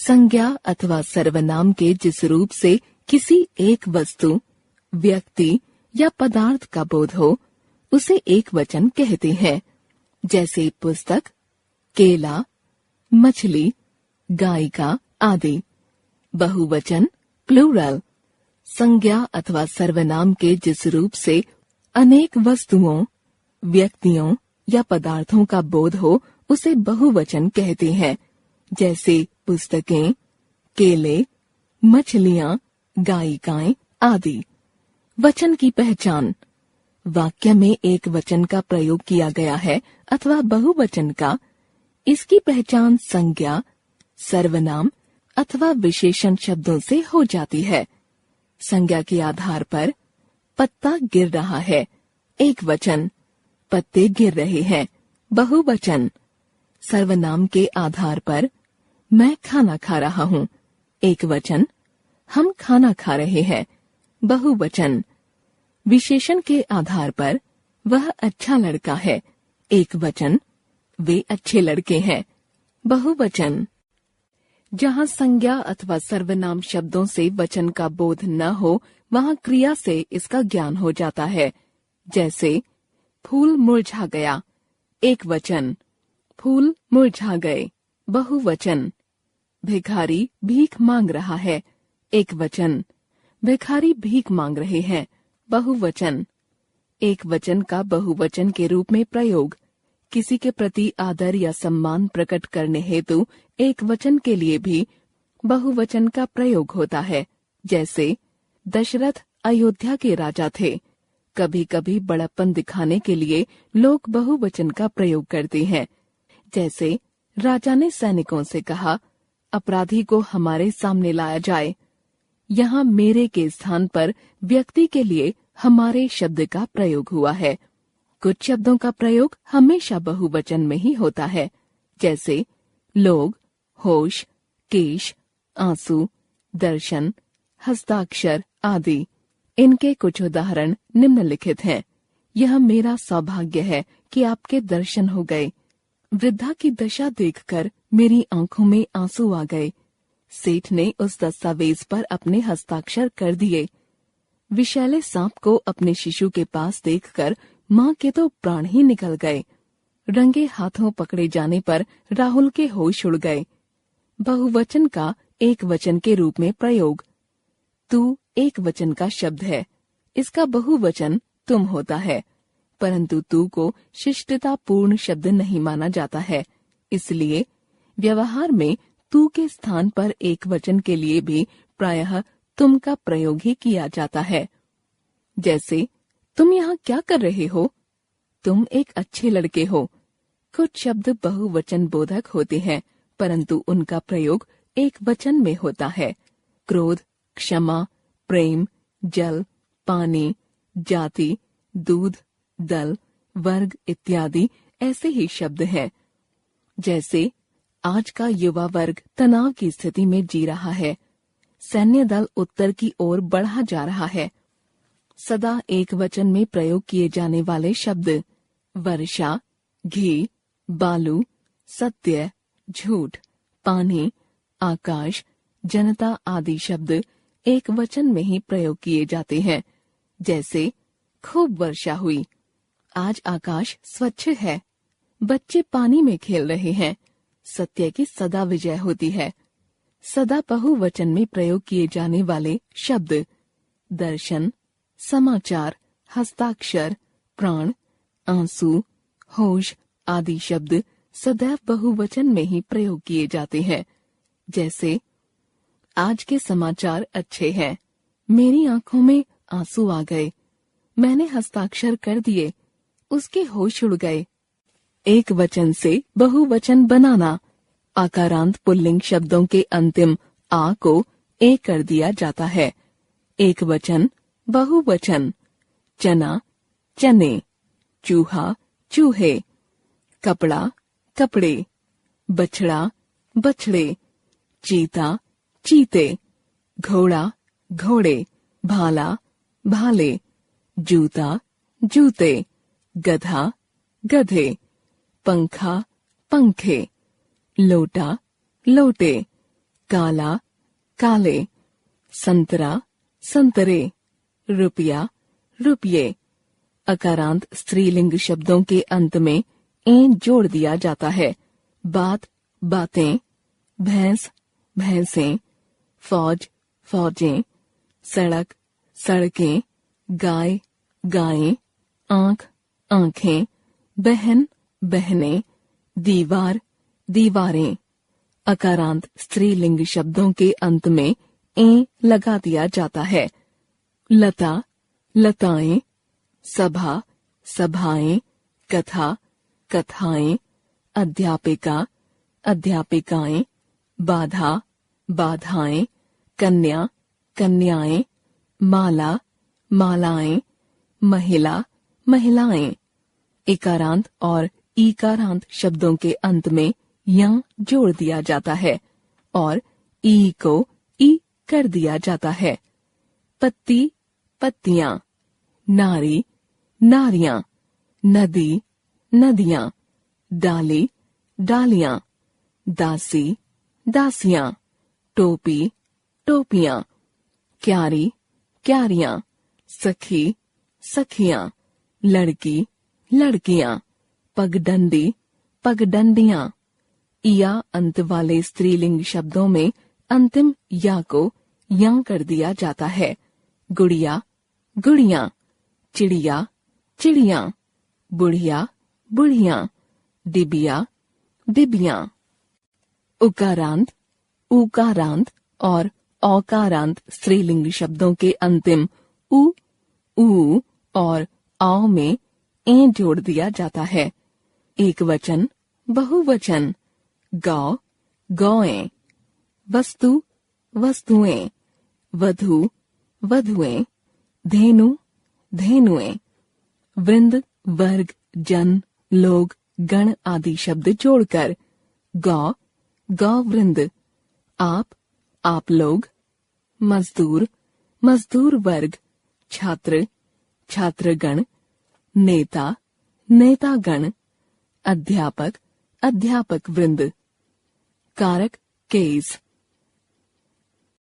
संज्ञा अथवा सर्वनाम के जिस रूप से किसी एक वस्तु, व्यक्ति या पदार्थ का बोध हो उसे एक वचन कहते हैं। जैसे पुस्तक, केला, मछली, गायिका आदि। बहुवचन प्लूरल। संज्ञा अथवा सर्वनाम के जिस रूप से अनेक वस्तुओं, व्यक्तियों या पदार्थों का बोध हो उसे बहुवचन कहते हैं। जैसे पुस्तकें, केले, मछलियां, गायिकाएं आदि। वचन की पहचान। वाक्य में एक वचन का प्रयोग किया गया है अथवा बहुवचन का, इसकी पहचान संज्ञा, सर्वनाम अथवा विशेषण शब्दों से हो जाती है। संज्ञा के आधार पर पत्ता गिर रहा है, एक वचन, पत्ते गिर रहे हैं, बहुवचन। सर्वनाम के आधार पर मैं खाना खा रहा हूँ, एक वचन, हम खाना खा रहे हैं, बहुवचन। विशेषण के आधार पर वह अच्छा लड़का है, एक वचन, वे अच्छे लड़के हैं, बहुवचन। जहाँ संज्ञा अथवा सर्वनाम शब्दों से वचन का बोध न हो वहाँ क्रिया से इसका ज्ञान हो जाता है। जैसे फूल मुरझा गया, एक वचन, फूल मुरझा गए, बहुवचन। भिखारी भीख मांग रहा है, एक वचन, भिखारी भीख मांग रहे हैं, बहुवचन। एक वचन का बहुवचन के रूप में प्रयोग। किसी के प्रति आदर या सम्मान प्रकट करने हेतु एक वचन के लिए भी बहुवचन का प्रयोग होता है। जैसे दशरथ अयोध्या के राजा थे। कभी कभी बड़प्पन दिखाने के लिए लोग बहुवचन का प्रयोग करते हैं। जैसे राजा ने सैनिकों से कहा, अपराधी को हमारे सामने लाया जाए। यहाँ मेरे के स्थान पर व्यक्ति के लिए हमारे शब्द का प्रयोग हुआ है। कुछ शब्दों का प्रयोग हमेशा बहुवचन में ही होता है। जैसे लोग, होश, केश, आंसू, दर्शन, हस्ताक्षर आदि। इनके कुछ उदाहरण निम्नलिखित हैं। यह मेरा सौभाग्य है कि आपके दर्शन हो गए। वृद्धा की दशा देखकर मेरी आंखों में आंसू आ गए। सेठ ने उस दस्तावेज पर अपने हस्ताक्षर कर दिए। विषैले सांप को अपने शिशु के पास देखकर माँ के तो प्राण ही निकल गए। रंगे हाथों पकड़े जाने पर राहुल के होश उड़ गए। बहुवचन का एक वचन के रूप में प्रयोग। तू एक वचन का शब्द है, इसका बहुवचन तुम होता है, परंतु तू को शिष्टता पूर्ण शब्द नहीं माना जाता है। इसलिए व्यवहार में तू के स्थान पर एक वचन के लिए भी प्रायः तुम का प्रयोग ही किया जाता है। जैसे तुम यहाँ क्या कर रहे हो? तुम एक अच्छे लड़के हो। कुछ शब्द बहुवचन बोधक होते हैं, परंतु उनका प्रयोग एक वचन में होता है। क्रोध, क्षमा, प्रेम, जल, पानी, जाति, दूध, दल, वर्ग इत्यादि ऐसे ही शब्द हैं। जैसे आज का युवा वर्ग तनाव की स्थिति में जी रहा है। सैन्य दल उत्तर की ओर बढ़ा जा रहा है। सदा एक वचन में प्रयोग किए जाने वाले शब्द वर्षा, घी, बालू, सत्य, झूठ, पानी, आकाश, जनता आदि शब्द एक वचन में ही प्रयोग किए जाते हैं। जैसे खूब वर्षा हुई, आज आकाश स्वच्छ है, बच्चे पानी में खेल रहे हैं, सत्य की सदा विजय होती है। सदा बहुवचन में प्रयोग किए जाने वाले शब्द दर्शन, समाचार, हस्ताक्षर, प्राण, आंसू, होश आदि शब्द सदैव बहुवचन में ही प्रयोग किए जाते हैं। जैसे आज के समाचार अच्छे हैं, मेरी आंखों में आंसू आ गए, मैंने हस्ताक्षर कर दिए, उसके होश उड़ गए। एक वचन से बहुवचन बनाना। आकारांत पुल्लिंग शब्दों के अंतिम आ को ए कर दिया जाता है। एक वचन, बहुवचन। चना, चने, चूहा, चूहे, कपड़ा, कपड़े, बछड़ा, बछड़े, चीता, चीते, घोड़ा, घोड़े, भाला, भाले, जूता, जूते, गधा, गधे, पंखा, पंखे, लोटा, लोटे, काला, काले, संतरा, संतरे, रुपया, रुपये। अकारांत स्त्रीलिंग शब्दों के अंत में ए जोड़ दिया जाता है। बात, बातें, भैंस, भैंसें, फौज, फौजें, सड़क, सड़कें, गाय, गायें, आंख, आंखें, बहन, बहनें, दीवार, दीवारें। अकारांत स्त्रीलिंग शब्दों के अंत में ए लगा दिया जाता है। लता, लताएं, सभा, सभाएं, कथा, कथाएं, अध्यापिका, अध्यापिकाएं, बाधा, बाधाएं, कन्या, कन्याएं, माला, मालाएं, महिला, महिलाएं। इकारांत और ईकारांत शब्दों के अंत में या जोड़ दिया जाता है और ई को ई कर दिया जाता है। पत्ती, पत्तियां, नारी, नारियां, नदी, नदियां, डाली, डालियां, दासी, दासियां, टोपी, टोपियां, क्यारी, क्यारियां, सखी, सखियां, लड़की, लड़कियां, पगडंडी, पगडंडियां। या अंत वाले स्त्रीलिंग शब्दों में अंतिम या को या कर दिया जाता है। गुड़िया, गुड़ियां, चिड़िया, चिड़ियां, बुढ़िया, बुढ़ियां, डिबिया, डिबियां। उकारांत, उकारांत और औकारांत स्त्रीलिंग शब्दों के अंतिम उ और आओ में ए जोड़ दिया जाता है। एक वचन, बहुवचन, गौ, गौएं, वस्तु, वस्तुएं, वधु, वधुएं, धेनु, धेनुएं। वृंद, वर्ग, जन, लोग, गण आदि शब्द जोड़कर गौ, गौवृंद, आप, आप लोग, मजदूर, मजदूर वर्ग, छात्र, छात्रगण, नेता, नेतागण, अध्यापक, अध्यापक वृंद। कारक, केस,